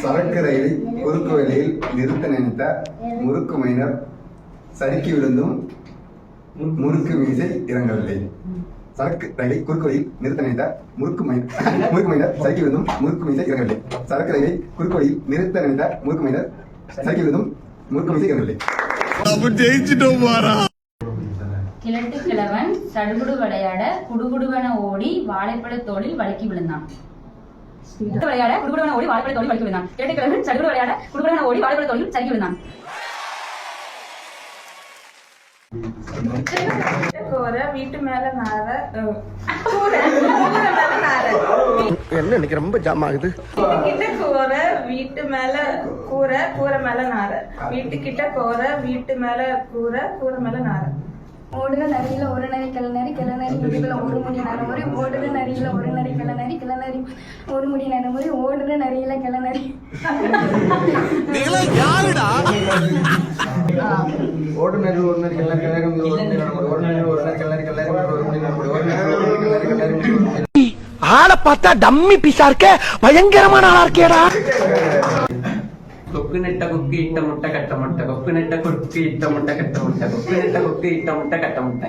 சரக்கு ரயிலை குறுக்கு வழியில் நிறுத்த நினைத்த முறுக்கு மைனர் சறுக்கி விழுந்தும் முறுக்கு மீசை இறங்கவில்லை. சரக்கு ரயிலை குறுக்கு வழியில் நிறுத்த நினைத்த முறுக்கு மைனர் சறுக்கி விழுந்தும் முறுக்கு மீசை இறங்கவில்லை. சரக்கு ரயிலை குறுக்கு வழியில் நிறுத்த நினைத்த முறுக்கு மைனர் சறுக்கி விழுந்தும் முறுக்கு மீசை இறங்கவில்லை. கிழட்டு கிழவன் சடுகுடு விளையாட குடுகுடுவன ஓடி வாழைப்பழ தோளில் வழுக்கி விழுந்தான். விளையாட குடுகுடுவன ஓடி வாழைப்பழ தோளில் வழுக்கி விழுந்தான். கிழட்டு கிழவன் சடுகுடு விளையாட குடுகுடுவன ஓடி வாழைப்பழ தோளில் சறுக்கி விழுந்தான். வீட்டு மேல நார என்ன இன்னைக்கு ரொம்ப ஜாம் ஆகுது. கிட்ட கூரை வீட்டு மேல கூரை கூரை மேல நார வீட்டு கிட்ட கூரை வீட்டு மேல கூரை கூரை மேல நார. ஓடுற நரியில ஒரு நரி கிளநரி கிளநரி முதுகுல ஒரு முடி நரமுறை ஓடுற நரியில ஒரு நரி கிளநரி கிளநரி ஒரு முடி நரமுறை ஓடுற நரியில கிளநரி. ஓடுநரி ஒரு நரி கிளநரி கிளநரி ஓடுநரி ஒரு நரி கிளநரி கிளநரி ஒரு முடி நரமுறை ஆளை பார்த்தா டம்மி பீஸா இருக்க பயங்கரமான ஆளா இருக்கேடா. கொக்கு நெட்ட கொக்கு இட்ட முட்டை கட்ட முட்டை கொக்கு நெட்ட கொக்கு இட்ட முட்டை கட்ட முட்டை கொக்கு நெட்ட கொக்கு இட்ட முட்டை கட்ட முட்டை.